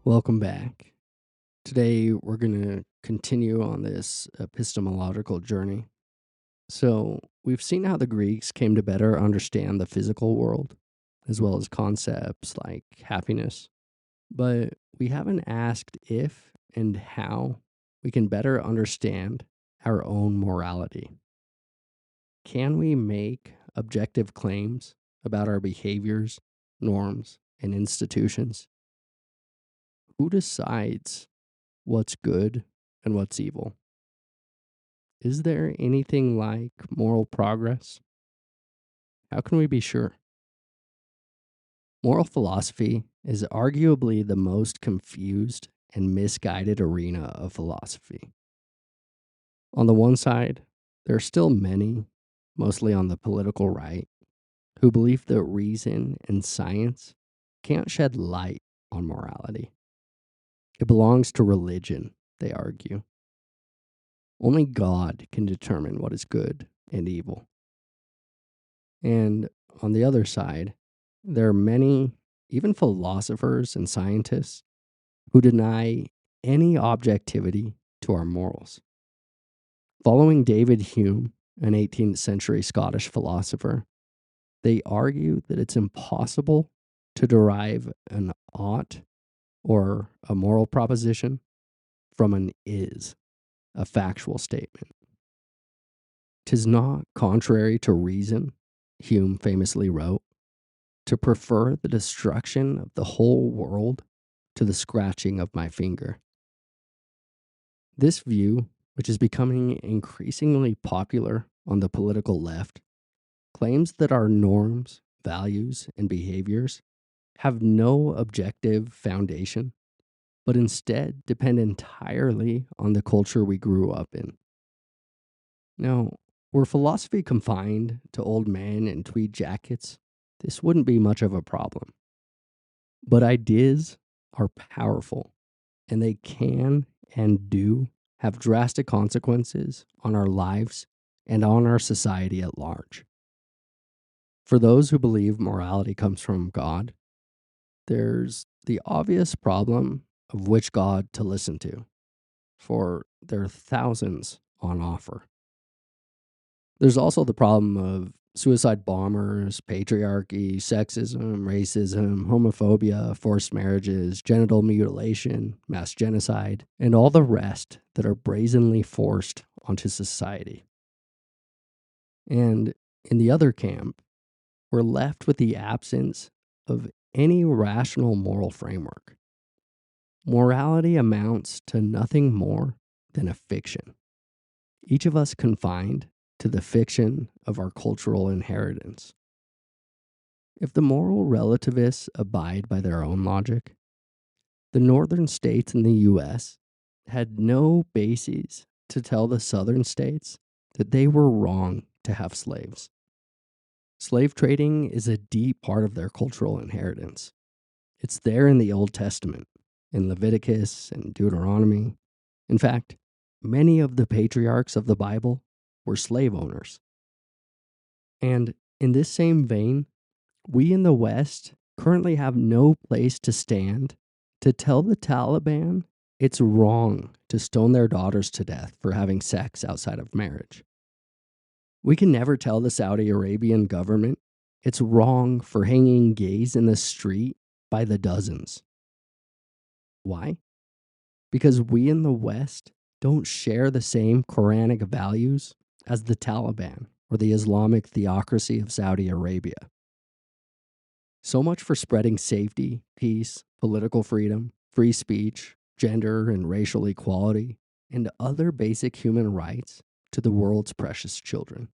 Welcome back. Today, we're going to continue on this epistemological journey. So, we've seen how the Greeks came to better understand the physical world, as well as concepts like happiness. But we haven't asked if and how we can better understand our own morality. Can we make objective claims about our behaviors, norms, and institutions? Who decides what's good and what's evil? Is there anything like moral progress? How can we be sure? Moral philosophy is arguably the most confused and misguided arena of philosophy. On the one side, there are still many, mostly on the political right, who believe that reason and science can't shed light on morality. It belongs to religion, they argue. Only God can determine what is good and evil. And on the other side, there are many, even philosophers and scientists, who deny any objectivity to our morals. Following David Hume, an 18th century Scottish philosopher, they argue that it's impossible to derive an ought or a moral proposition from an is, a factual statement. "'Tis not contrary to reason," Hume famously wrote, "to prefer the destruction of the whole world to the scratching of my finger." This view, which is becoming increasingly popular on the political left, claims that our norms, values, and behaviors have no objective foundation, but instead depend entirely on the culture we grew up in. Now, were philosophy confined to old men in tweed jackets, this wouldn't be much of a problem. But ideas are powerful, and they can and do have drastic consequences on our lives and on our society at large. For those who believe morality comes from God, there's the obvious problem of which God to listen to, for there are thousands on offer. There's also the problem of suicide bombers, patriarchy, sexism, racism, homophobia, forced marriages, genital mutilation, mass genocide, and all the rest that are brazenly forced onto society. And in the other camp, we're left with the absence of any rational moral framework. Morality amounts to nothing more than a fiction, each of us confined to the fiction of our cultural inheritance. If the moral relativists abide by their own logic, the northern states in the US had no bases to tell the southern states that they were wrong to have slaves. Slave trading is a deep part of their cultural inheritance. It's there in the Old Testament, in Leviticus and Deuteronomy. In fact, many of the patriarchs of the Bible were slave owners. And in this same vein, we in the West currently have no place to stand to tell the Taliban it's wrong to stone their daughters to death for having sex outside of marriage. We can never tell the Saudi Arabian government it's wrong for hanging gays in the street by the dozens. Why? Because we in the West don't share the same Quranic values as the Taliban or the Islamic theocracy of Saudi Arabia. So much for spreading safety, peace, political freedom, free speech, gender and racial equality, and other basic human rights to the world's precious children.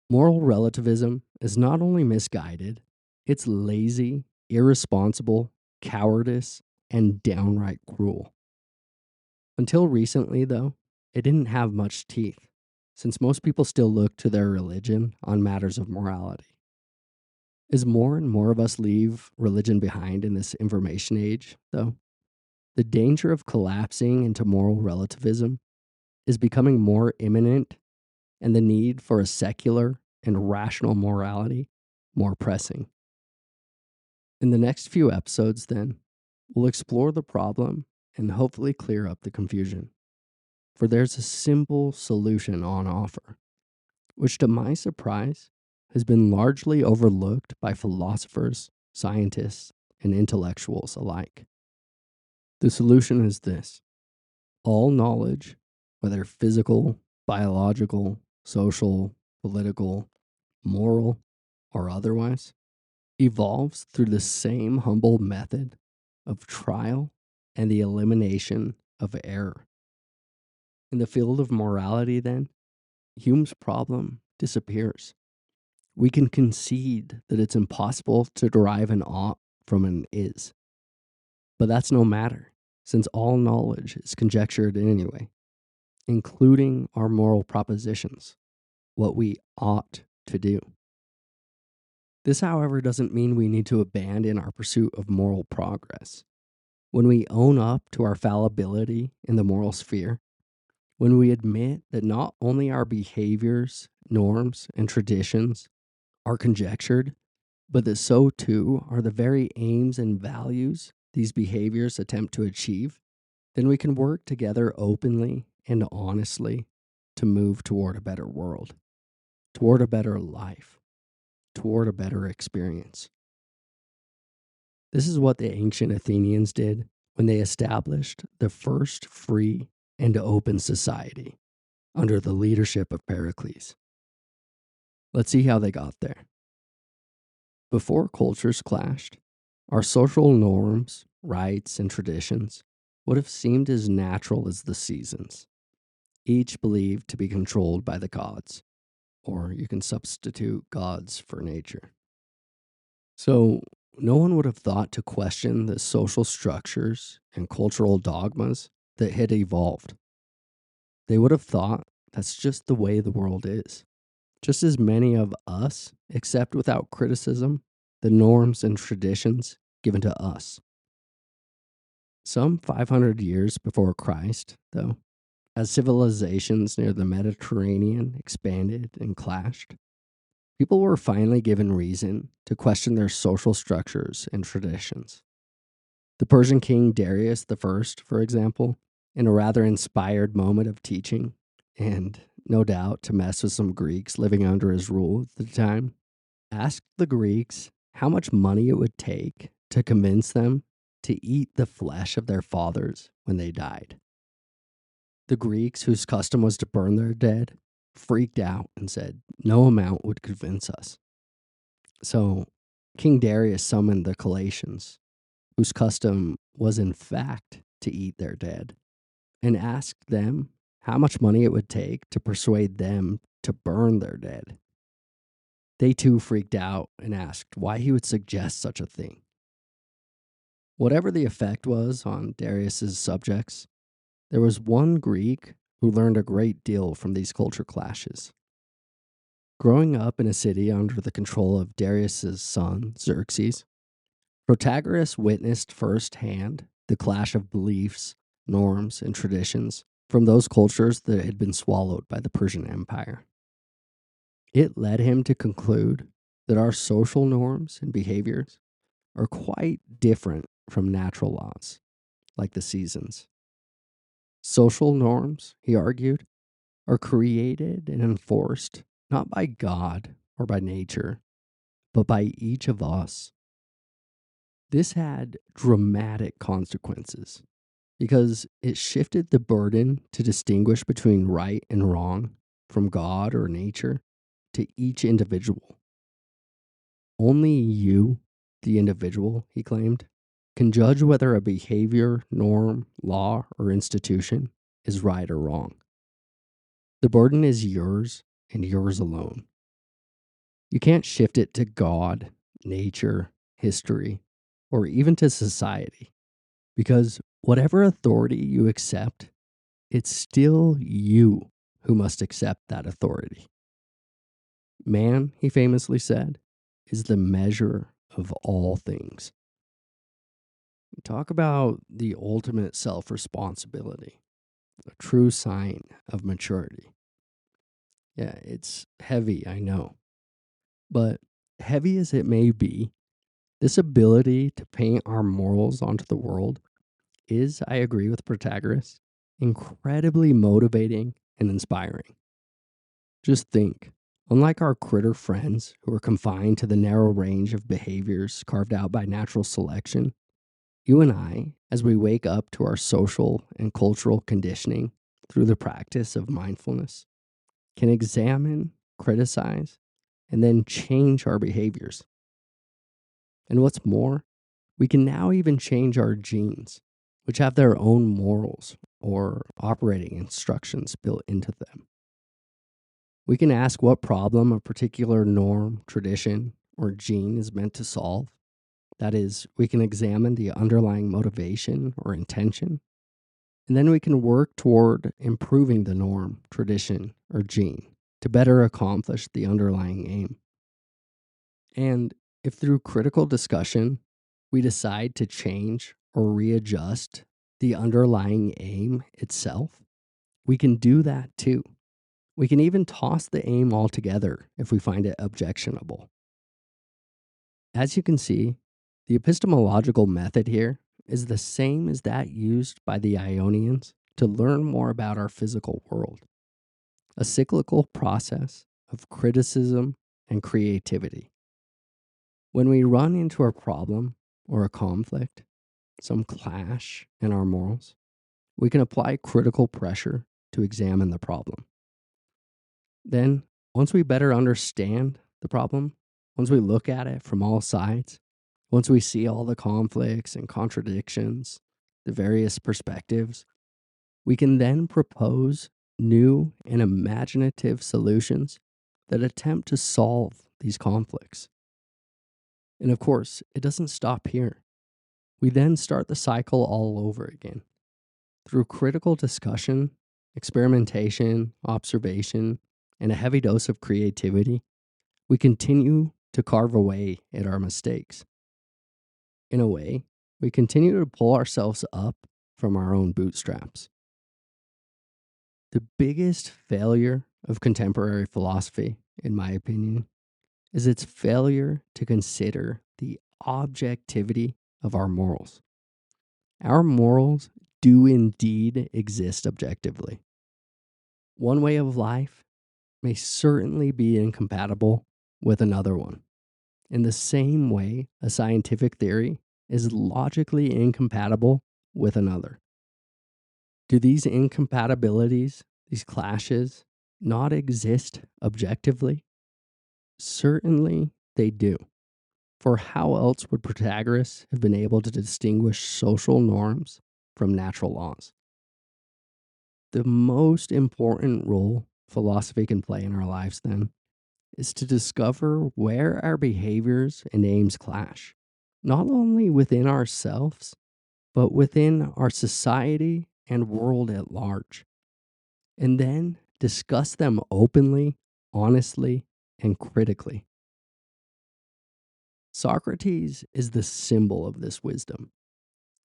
Moral relativism is not only misguided, it's lazy, irresponsible, cowardice, and downright cruel. Until recently, though, it didn't have much teeth, since most people still look to their religion on matters of morality. As more and more of us leave religion behind in this information age, though, the danger of collapsing into moral relativism is becoming more imminent, and the need for a secular and rational morality more pressing. In the next few episodes, then, We'll explore the problem and hopefully clear up the confusion. For there's a simple solution on offer, which to my surprise has been largely overlooked by philosophers, scientists, and intellectuals alike. The solution is this: all knowledge, whether physical, biological, social, political, moral, or otherwise, evolves through the same humble method of trial and the elimination of error. In the field of morality, then, Hume's problem disappears. We can concede that it's impossible to derive an ought from an is. But that's no matter, since all knowledge is conjectured anyway, including our moral propositions, what we ought to do. This, however, doesn't mean we need to abandon our pursuit of moral progress. When we own up to our fallibility in the moral sphere, when we admit that not only our behaviors, norms, and traditions are conjectured, but that so too are the very aims and values these behaviors attempt to achieve, then we can work together openly and honestly to move toward a better world, toward a better life, toward a better experience. This is what the ancient Athenians did when they established the first free and open society under the leadership of Pericles. Let's see how they got there. Before cultures clashed, our social norms, rites, and traditions would have seemed as natural as the seasons, each believed to be controlled by the gods, or you can substitute gods for nature. So, no one would have thought to question the social structures and cultural dogmas that had evolved. They would have thought that's just the way the world is. Just as many of us accept without criticism the norms and traditions given to us. Some 500 years before Christ, though, as civilizations near the Mediterranean expanded and clashed, people were finally given reason to question their social structures and traditions. The Persian king Darius I, for example, in a rather inspired moment of teaching, and no doubt to mess with some Greeks living under his rule at the time, asked the Greeks how much money it would take to convince them to eat the flesh of their fathers when they died. The Greeks, whose custom was to burn their dead, freaked out and said no amount would convince us. So King Darius summoned the Colossians, whose custom was in fact to eat their dead, and asked them how much money it would take to persuade them to burn their dead. They too freaked out and asked why he would suggest such a thing. Whatever the effect was on Darius's subjects, there was one Greek who learned a great deal from these culture clashes. Growing up in a city under the control of Darius's son, Xerxes, Protagoras witnessed firsthand the clash of beliefs, norms, and traditions from those cultures that had been swallowed by the Persian Empire. It led him to conclude that our social norms and behaviors are quite different from natural laws, like the seasons. Social norms, he argued, are created and enforced not by God or by nature, but by each of us. This had dramatic consequences because it shifted the burden to distinguish between right and wrong from God or nature to each individual. Only you, the individual, he claimed, can judge whether a behavior, norm, law, or institution is right or wrong. The burden is yours and yours alone. You can't shift it to God, nature, history, or even to society, because whatever authority you accept, it's still you who must accept that authority. Man, he famously said, is the measure of all things. Talk about the ultimate self-responsibility, a true sign of maturity. Yeah, it's heavy, I know. But heavy as it may be, This ability to paint our morals onto the world is, I agree with Protagoras, incredibly motivating and inspiring. Just think, unlike our critter friends who are confined to the narrow range of behaviors carved out by natural selection, you and I, as we wake up to our social and cultural conditioning through the practice of mindfulness, can examine, criticize, and then change our behaviors. And what's more, we can now even change our genes, which have their own morals or operating instructions built into them. We can ask what problem a particular norm, tradition, or gene is meant to solve. That is, we can examine the underlying motivation or intention, and then we can work toward improving the norm, tradition, or gene to better accomplish the underlying aim. And if through critical discussion, we decide to change or readjust the underlying aim itself, we can do that too. We can even toss the aim altogether if we find it objectionable. As you can see, the epistemological method here is the same as that used by the Ionians to learn more about our physical world. A cyclical process of criticism and creativity. When we run into a problem or a conflict, some clash in our morals, we can apply critical pressure to examine the problem. Then, once we better understand the problem, once we look at it from all sides, once we see all the conflicts and contradictions, the various perspectives, we can then propose new and imaginative solutions that attempt to solve these conflicts. And of course, it doesn't stop here. We then start the cycle all over again. Through critical discussion, experimentation, observation, and a heavy dose of creativity, we continue to carve away at our mistakes. In a way, we continue to pull ourselves up from our own bootstraps. The biggest failure of contemporary philosophy, in my opinion, is its failure to consider the objectivity of our morals. Our morals do indeed exist objectively. One way of life may certainly be incompatible with another one. In the same way, a scientific theory is logically incompatible with another. Do these incompatibilities, these clashes, not exist objectively? Certainly they do. For how else would Protagoras have been able to distinguish social norms from natural laws? The most important role philosophy can play in our lives, then, is to discover where our behaviors and aims clash, not only within ourselves, but within our society and world at large, and then discuss them openly, honestly, and critically. Socrates is the symbol of this wisdom.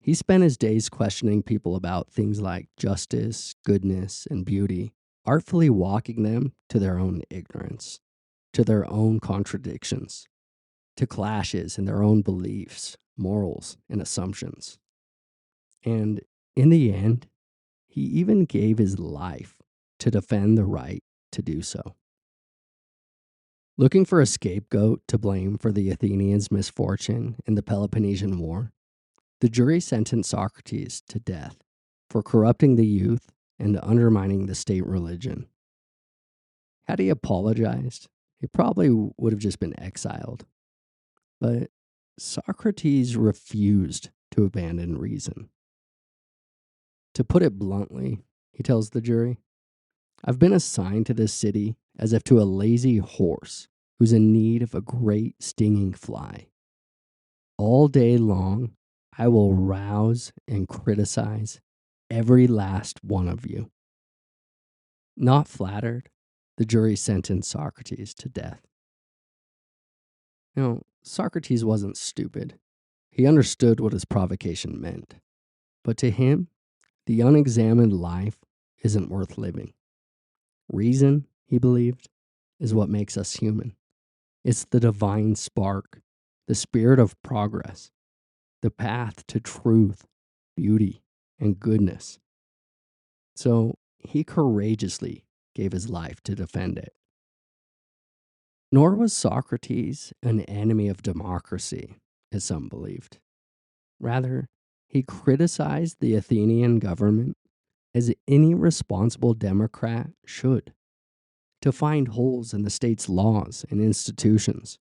He spent his days questioning people about things like justice, goodness, and beauty, artfully walking them to their own ignorance, to their own contradictions, to clashes in their own beliefs, morals, and assumptions. And in the end, he even gave his life to defend the right to do so. Looking for a scapegoat to blame for the Athenians' misfortune in the Peloponnesian War, the jury sentenced Socrates to death for corrupting the youth and undermining the state religion. Had he apologized, he probably would have just been exiled. But Socrates refused to abandon reason. To put it bluntly, he tells the jury, I've been assigned to this city as if to a lazy horse who's in need of a great stinging fly. All day long, I will rouse and criticize every last one of you. Not flattered, the jury sentenced Socrates to death. Socrates wasn't stupid. He understood what his provocation meant. But to him, the unexamined life isn't worth living. Reason, he believed, is what makes us human. It's the divine spark, the spirit of progress, the path to truth, beauty, and goodness. So he courageously gave his life to defend it. Nor was Socrates an enemy of democracy, as some believed. Rather, he criticized the Athenian government as any responsible democrat should, to find holes in the state's laws and institutions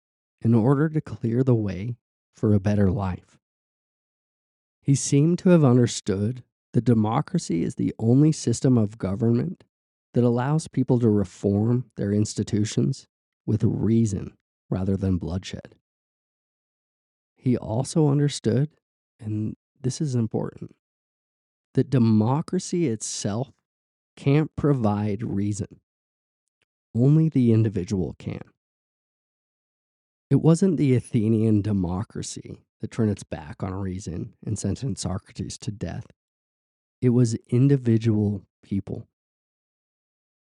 in order to clear the way for a better life. He seemed to have understood that democracy is the only system of government that allows people to reform their institutions with reason rather than bloodshed. He also understood, and this is important, that democracy itself can't provide reason. Only the individual can. It wasn't the Athenian democracy that turned its back on reason and sentenced Socrates to death. It was individual people.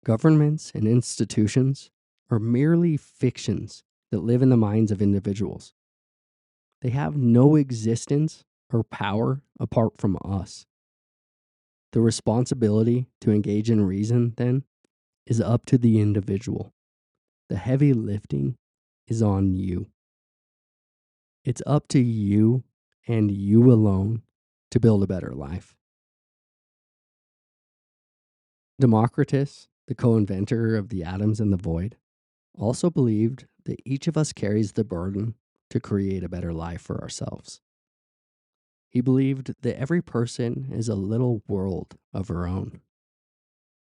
Governments and institutions are merely fictions that live in the minds of individuals. They have no existence or power apart from us. The responsibility to engage in reason, then, is up to the individual. The heavy lifting is on you. It's up to you and you alone to build a better life. Democritus, the co-inventor of the atoms and the void, also believed that each of us carries the burden to create a better life for ourselves. He believed that every person is a little world of her own.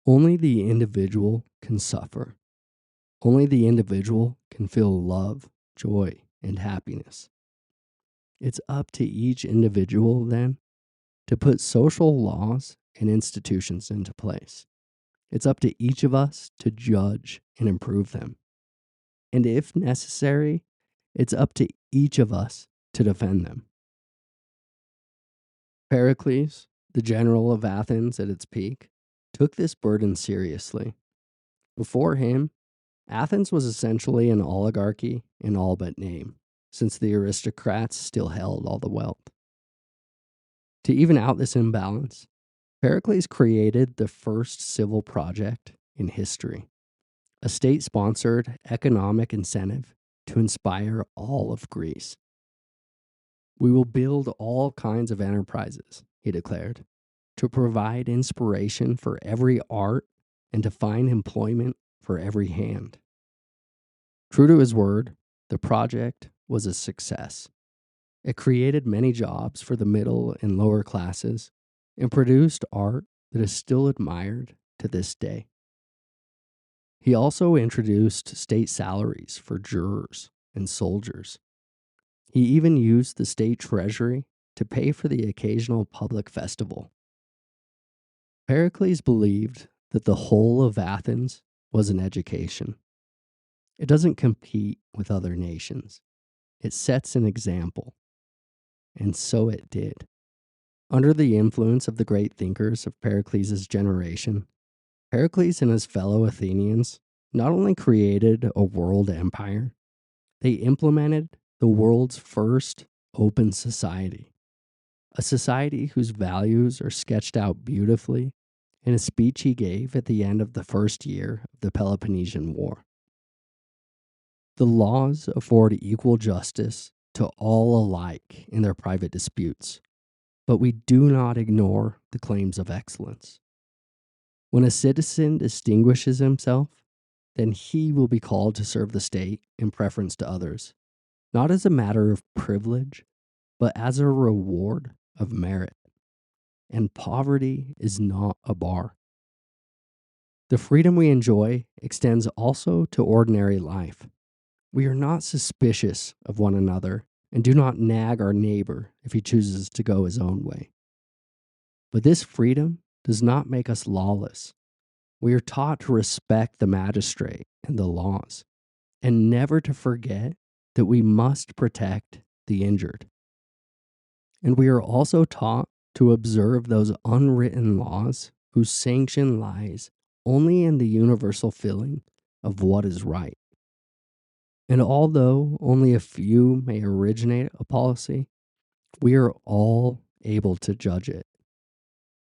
Only the individual can suffer. Only the individual can feel love, joy, and happiness. It's up to each individual, then, to put social laws and institutions into place. It's up to each of us to judge and improve them. And if necessary, it's up to each of us to defend them. Pericles, the general of Athens at its peak, took this burden seriously. Before him, Athens was essentially an oligarchy in all but name, since the aristocrats still held all the wealth. To even out this imbalance, Pericles created the first civil project in history, a state-sponsored economic incentive to inspire all of Greece. We will build all kinds of enterprises, he declared, to provide inspiration for every art and to find employment for every hand. True to his word, the project was a success. It created many jobs for the middle and lower classes and produced art that is still admired to this day. He also introduced state salaries for jurors and soldiers. He even used the state treasury to pay for the occasional public festival. Pericles believed that the whole of Athens was an education. It doesn't compete with other nations. It sets an example. And so it did. Under the influence of the great thinkers of Pericles' generation, Pericles and his fellow Athenians not only created a world empire, they implemented the world's first open society, a society whose values are sketched out beautifully in a speech he gave at the end of the first year of the Peloponnesian War. The laws afford equal justice to all alike in their private disputes, but we do not ignore the claims of excellence. When a citizen distinguishes himself, then he will be called to serve the state in preference to others, not as a matter of privilege, but as a reward of merit. And poverty is not a bar. The freedom we enjoy extends also to ordinary life. We are not suspicious of one another and do not nag our neighbor if he chooses to go his own way. But this freedom does not make us lawless. We are taught to respect the magistrate and the laws, and never to forget that we must protect the injured. And we are also taught to observe those unwritten laws whose sanction lies only in the universal feeling of what is right. And although only a few may originate a policy, we are all able to judge it.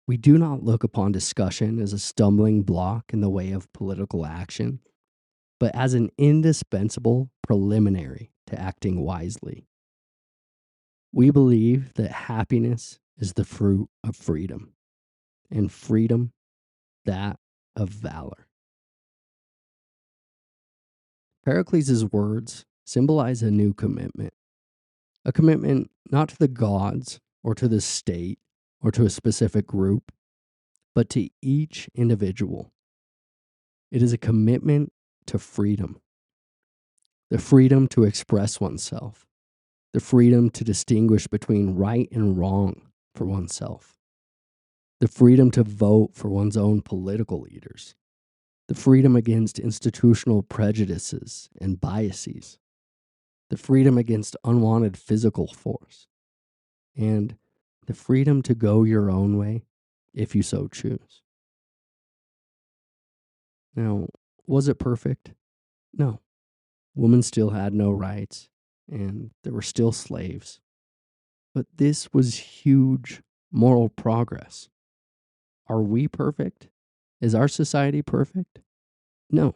We do not look upon discussion as a stumbling block in the way of political action, but as an indispensable preliminary to acting wisely. We believe that happiness is the fruit of freedom, and freedom that of valor. Pericles' words symbolize a new commitment, a commitment not to the gods or to the state or to a specific group, but to each individual. It is a commitment to freedom, the freedom to express oneself, the freedom to distinguish between right and wrong for oneself, the freedom to vote for one's own political leaders, the freedom against institutional prejudices and biases, the freedom against unwanted physical force, and the freedom to go your own way if you so choose. Now, was it perfect? No. Women still had no rights, and there were still slaves. But this was huge moral progress. Are we perfect? Is our society perfect? No.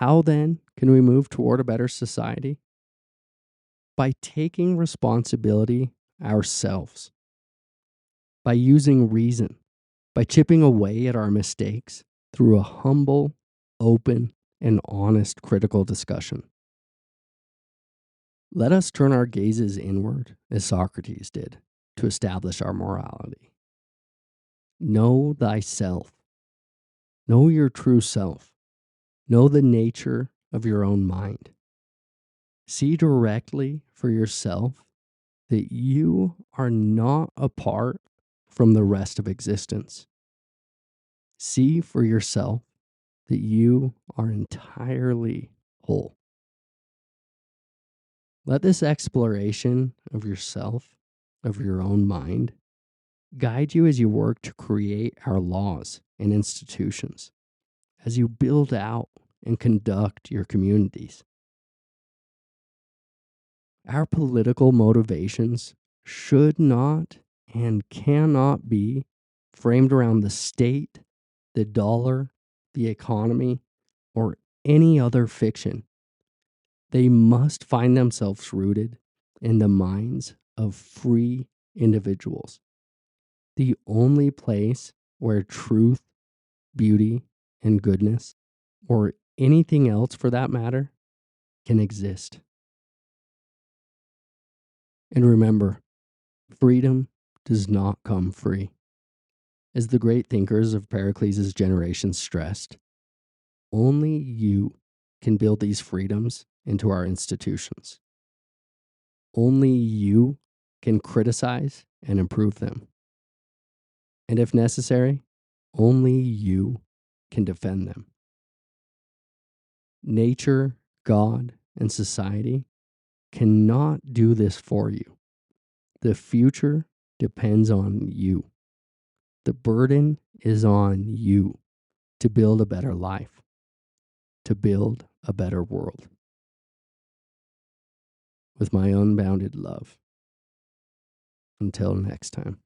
How then can we move toward a better society? By taking responsibility ourselves, by using reason, by chipping away at our mistakes through a humble, open, and honest critical discussion. Let us turn our gazes inward as Socrates did to establish our morality. Know thyself. Know your true self. Know the nature of your own mind. See directly for yourself that you are not apart from the rest of existence. See for yourself that you are entirely whole. Let this exploration of yourself, of your own mind, guide you as you work to create our laws and institutions, as you build out and conduct your communities. Our political motivations should not and cannot be framed around the state, the dollar, the economy, or any other fiction. They must find themselves rooted in the minds of free individuals. The only place where truth, beauty, and goodness, or anything else for that matter, can exist. And remember, freedom does not come free. As the great thinkers of Pericles' generation stressed, only you can build these freedoms into our institutions. Only you can criticize and improve them. And if necessary, only you can defend them. Nature, God, and society cannot do this for you. The future depends on you. The burden is on you to build a better life, to build a better world. With my unbounded love. Until next time.